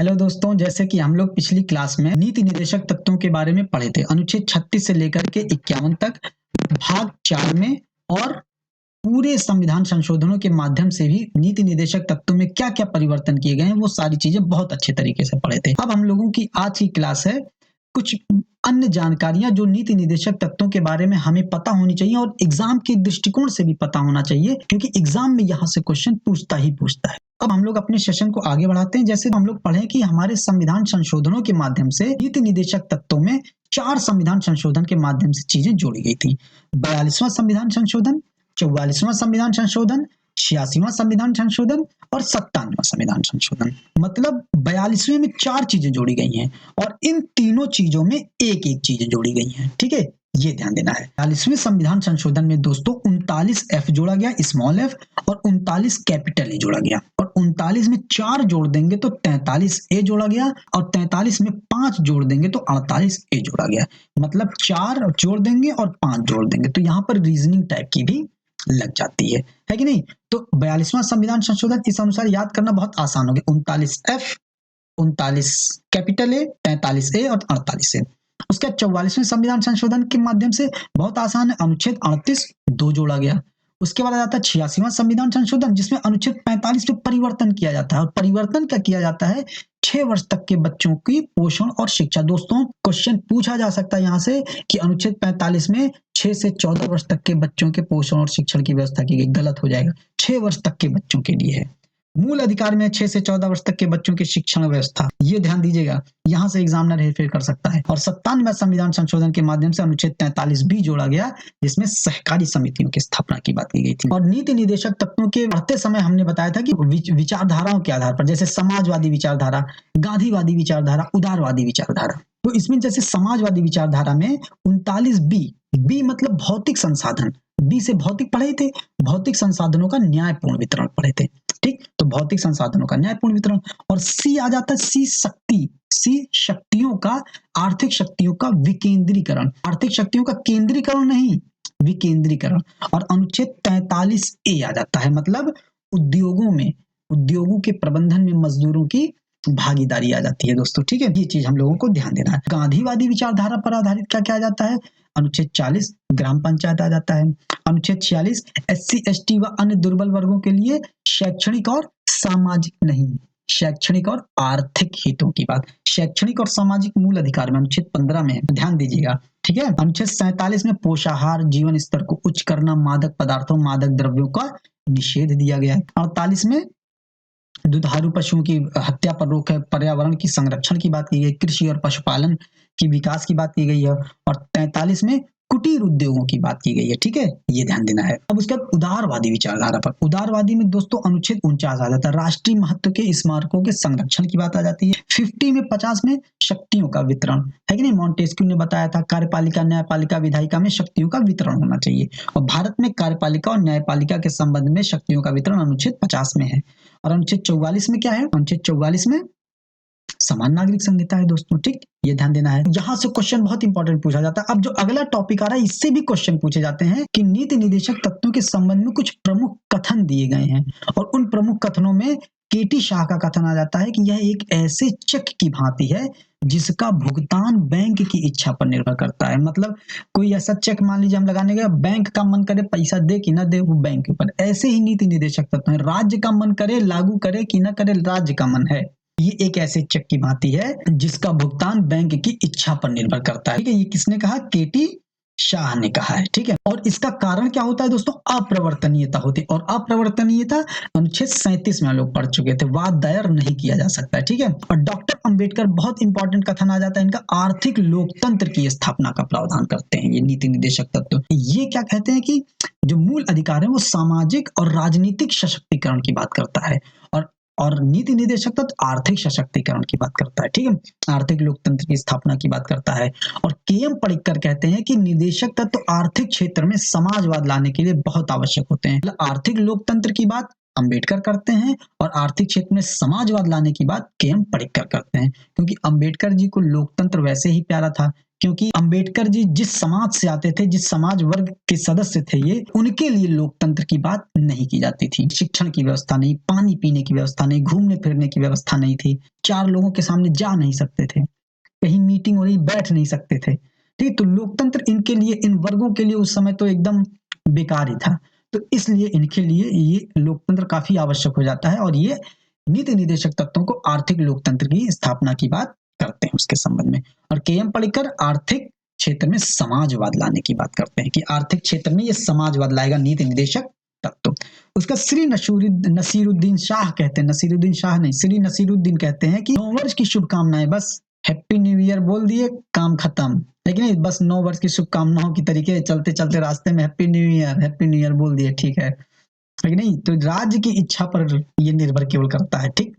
Hello दोस्तों, जैसे कि हम लोग पिछली क्लास में नीति निर्देशक तत्वों के बारे में पढ़े थे, अनुच्छेद 36 से लेकर के 51 तक भाग 4 में, और पूरे संविधान संशोधनों के माध्यम से भी नीति निर्देशक तत्वों में क्या क्या परिवर्तन किए गए हैं वो सारी चीजें बहुत अच्छे तरीके से पढ़े थे। अब हम लोगों की आज की क्लास है कुछ अन्य जानकारियां जो नीति निर्देशक तत्वों के बारे में हमें पता होनी चाहिए और एग्जाम के दृष्टिकोण से भी पता होना चाहिए, क्योंकि एग्जाम में यहाँ से क्वेश्चन पूछता ही पूछता है। अब हम लोग अपने सेशन को आगे बढ़ाते हैं। जैसे हम लोग पढ़े कि हमारे संविधान संशोधनों के माध्यम से नीति निर्देशक तत्वों में 4 संविधान संशोधन के माध्यम से चीजें जोड़ी गई थी। 42वां संविधान संशोधन, 44वां संविधान संशोधन, 86वां संविधान संशोधन और 97वां संविधान संशोधन। मतलब 42वें में 4 चीजें जोड़ी गई हैं और इन तीनों चीजों में एक एक चीजें जोड़ी गई हैं। ठीक है, ये ध्यान देना है। 42वें संविधान संशोधन में दोस्तों 39F जोड़ा गया, स्मॉल f, और 39 कैपिटल ए जोड़ा गया, और 39 में 4 जोड़ देंगे तो 43A जोड़ा गया, और 43 में 5 जोड़ देंगे तो 48A जोड़ा गया। मतलब 4 जोड़ देंगे और 5 जोड़ देंगे, तो यहाँ पर रीजनिंग टाइप की भी लग जाती है कि नहीं। तो 42वां संविधान संशोधन इस अनुसार याद करना बहुत आसान हो गया। 39F, 39 कैपिटल ए, 43A और 48A। उसके 44वें संविधान संशोधन के माध्यम से बहुत आसान है, अनुच्छेद 38 2 जोड़ा गया। उसके बाद आ जाता है 86वां संविधान संशोधन, जिसमें अनुच्छेद 45 में परिवर्तन किया जाता है। और परिवर्तन क्या किया जाता है? 6 वर्ष तक के बच्चों की पोषण और शिक्षा। दोस्तों क्वेश्चन पूछा जा सकता है यहाँ से कि अनुच्छेद 45 में 6 से 14 वर्ष तक के बच्चों के पोषण और शिक्षण की व्यवस्था की गई। गलत हो जाएगा, 6 वर्ष तक के बच्चों के लिए है। मूल अधिकार में 6 से 14 वर्ष तक के बच्चों की शिक्षण व्यवस्था, ये ध्यान दीजिएगा, यहां से एग्जामिनर हेरफेर कर सकता है। और 97वें संविधान संशोधन के माध्यम से अनुच्छेद 43 भी जोड़ा गया, जिसमें सहकारी समितियों की स्थापना की बात की गई थी। और नीति निर्देशक तत्वों के पढ़ते समय हमने बताया था कि विचारधाराओं के आधार पर, जैसे समाजवादी विचारधारा, गांधीवादी विचारधारा, उदारवादी विचारधारा। तो इसमें जैसे समाजवादी विचारधारा में 39B, बी मतलब भौतिक संसाधन, बी से भौतिक पढ़े थे, भौतिक संसाधनों का न्यायपूर्ण वितरण पढ़े थे। ठीक, तो भौतिक संसाधनों का न्यायपूर्ण वितरण। और सी आ जाता है, सी शक्ति, सी शक्तियों का, आर्थिक शक्तियों का विकेंद्रीकरण, आर्थिक शक्तियों का केंद्रीकरण नहीं, विकेंद्रीकरण। और अनुच्छेद 43A आ जाता है, मतलब उद्योगों में, उद्योगों के प्रबंधन में मजदूरों की भागीदारी आ जाती है दोस्तों। ठीक है, ये चीज हम लोगों को ध्यान देना है। गांधीवादी विचारधारा पर आधारित क्या क्या आ जाता है? अनुच्छेद 40 ग्राम पंचायत आ जाता है। अनुच्छेद 46 SC ST व अन्य दुर्बल वर्गों के लिए शैक्षणिक और सामाजिक नहीं, शैक्षणिक और आर्थिक हितों की बात, शैक्षणिक और सामाजिक मूल अधिकार में अनुच्छेद 15 में है, ध्यान दीजिएगा। ठीक है, अनुच्छेद 47 में पोषाहार, जीवन स्तर को उच्च करना, मादक पदार्थों, मादक द्रव्यों का निषेध दिया गया है। 48 में दुधारू पशुओं की हत्या पर रोक है, पर्यावरण की संरक्षण की बात की गई, कृषि और पशुपालन की विकास की बात की गई है। और 43 में कुटीर उद्योगों की बात की गई है। ठीक है, ये ध्यान देना है। अब उसके बाद उदारवादी विचारधारा पर, उदारवादी में दोस्तों अनुच्छेद 49 आ जाता है, राष्ट्रीय महत्व के स्मारकों के संरक्षण की बात आ जाती है। 50 में 50 में शक्तियों का वितरण है कि नहीं, मॉन्टेस्क्यू ने बताया था कार्यपालिका, न्यायपालिका, विधायिका में शक्तियों का वितरण होना चाहिए। और भारत में कार्यपालिका और न्यायपालिका के संबंध में शक्तियों का वितरण अनुच्छेद 50 में है। और अनुच्छेद 44 में क्या है? अनुच्छेद 44 में समान नागरिक संहिता है दोस्तों। ठीक, ये ध्यान देना है। यहां से क्वेश्चन बहुत इंपॉर्टेंट पूछा जाता है। अब जो अगला टॉपिक आ रहा है, इससे भी क्वेश्चन पूछे जाते हैं कि नीति निर्देशक तत्वों के संबंध में कुछ प्रमुख कथन दिए गए हैं, और उन प्रमुख कथनों में केटी शाह का कथन आ जाता है कि यह एक ऐसे चेक की भांति है जिसका भुगतान बैंक की इच्छा पर निर्भर करता है। मतलब कोई ऐसा चेक मान लीजिए हम लगाने गए, बैंक का मन करे पैसा दे कि ना दे, वो बैंक के ऊपर। ऐसे ही नीति निर्देशक तत्व है, राज्य का मन करे लागू करे कि ना करे, राज्य का मन है। ये एक ऐसे चेक की भांति है जिसका भुगतान बैंक की इच्छा पर निर्भर करता है। ठीक है, ये किसने कहा? केटी शाह ने कहा है। ठीक है, और इसका कारण क्या होता है दोस्तों? अप्रवर्तनीयता होती है। और अप्रवर्तनीयता अनुच्छेद 37 में हम लोग पढ़ चुके थे, वाद दायर नहीं किया जा सकता है। ठीक है, और डॉक्टर अंबेडकर, बहुत इंपॉर्टेंट कथन आ जाता है इनका, आर्थिक लोकतंत्र की स्थापना का प्रावधान करते हैं ये नीति निर्देशक तत्व। ये क्या कहते हैं कि जो मूल अधिकार है वो सामाजिक और राजनीतिक सशक्तिकरण की बात करता है, और नीति निर्देशक तत्व आर्थिक सशक्तिकरण की बात करता है। ठीक है, आर्थिक लोकतंत्र की स्थापना की बात करता है। और KM पडिक्कर कहते हैं कि निर्देशक तत्व आर्थिक क्षेत्र में समाजवाद लाने के लिए बहुत आवश्यक होते हैं। मतलब आर्थिक लोकतंत्र की बात अंबेडकर करते हैं और आर्थिक क्षेत्र में समाजवाद लाने की बात KM पडिक्कर करते हैं, क्योंकि अंबेडकर जी को लोकतंत्र वैसे ही प्यारा था, क्योंकि अंबेडकर जी जिस समाज से आते थे, जिस समाज वर्ग के सदस्य थे ये, उनके लिए लोकतंत्र की बात नहीं की जाती थी। शिक्षण की व्यवस्था नहीं, पानी पीने की व्यवस्था नहीं, घूमने फिरने की व्यवस्था नहीं थी, 4 लोगों के सामने जा नहीं सकते थे, कहीं मीटिंग हो रही बैठ नहीं सकते थे। ठीक, तो लोकतंत्र इनके लिए, इन वर्गों के लिए उस समय तो एकदम बेकार ही था। तो इसलिए इनके लिए ये लोकतंत्र काफी आवश्यक हो जाता है, और ये नीति निदेशक तत्वों को आर्थिक लोकतंत्र की स्थापना की बात करते हैं उसके संबंध में। और के.एम. पढ़िक्कर आर्थिक क्षेत्र में समाजवाद लाने की बात करते हैं कि आर्थिक क्षेत्र में ये समाजवाद लाएगा नीति निदेशक तत्व। उसका श्री नसीरुद्दीन शाह कहते हैं, नसीरुद्दीन शाह नहीं, श्री नसीरुद्दीन कहते हैं कि 9 वर्ष की शुभकामनाएं, बस हैप्पी न्यू ईयर बोल दिए, काम खत्म। लेकिन बस 9 वर्ष की शुभकामनाओं की तरीके चलते चलते रास्ते में हैप्पी न्यू ईयर बोल दिए, ठीक है, लेकिन नहीं, तो राज्य की इच्छा पर ये निर्भर केवल करता है। ठीक,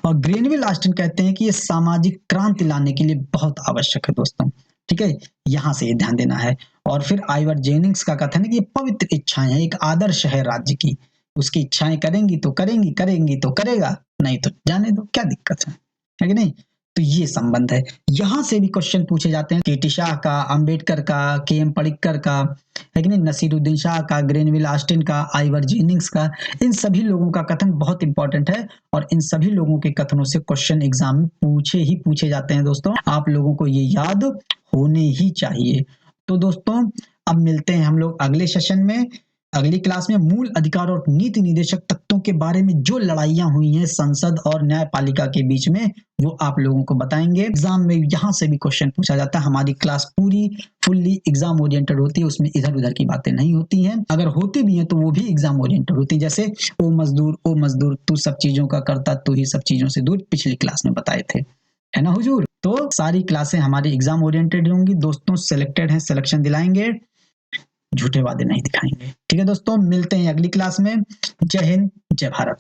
और ग्रेनविल ऑस्टिन कहते हैं कि ये सामाजिक क्रांति लाने के लिए बहुत आवश्यक है दोस्तों। ठीक है, यहां से ये ध्यान देना है। और फिर आइवर जेनिंग्स का कथन है कि ये पवित्र इच्छाएं हैं, एक आदर्श है राज्य की, उसकी इच्छाएं करेंगी तो करेंगी, करेंगी तो करेगा, नहीं तो जाने दो, क्या दिक्कत है कि नहीं। तो ये संबंध है। यहां से भी क्वेश्चन पूछे जाते हैं के.टी. शाह का, अंबेडकर का, के.एम. पढ़िक्कर का, है कि नहीं, नसीरुद्दीन शाह का, ग्रेनविल ऑस्टिन का, आइवर जेनिंग्स का, इन सभी लोगों का कथन बहुत इंपॉर्टेंट है, और इन सभी लोगों के कथनों से क्वेश्चन एग्जाम में पूछे जाते हैं दोस्तों। आप लोगों को ये याद होने ही चाहिए। तो दोस्तों अब मिलते हैं हम लोग अगले सेशन में, अगली क्लास में। मूल अधिकार और नीति निदेशक तत्वों के बारे में जो लड़ाइयां हुई हैं संसद और न्यायपालिका के बीच में, वो आप लोगों को बताएंगे। एग्जाम में यहाँ से भी क्वेश्चन पूछा जाता है। हमारी क्लास पूरी फुल्ली एग्जाम ओरिएंटेड होती है, उसमें इधर उधर की बातें नहीं होती हैं। अगर होती भी हैं तो वो भी एग्जाम ओरिएंटेड होती है, जैसे ओ मजदूर तू सब चीजों का करता, तू ही सब चीजों से दूर, पिछली क्लास में बताए थे, है ना हुजूर। तो सारी क्लासें हमारी एग्जाम ओरिएंटेड होंगी दोस्तों, सिलेक्टेड हैं, सिलेक्शन दिलाएंगे, झूठे वादे नहीं दिखाएंगे। ठीक है दोस्तों, मिलते हैं अगली क्लास में। जय हिंद, जय भारत।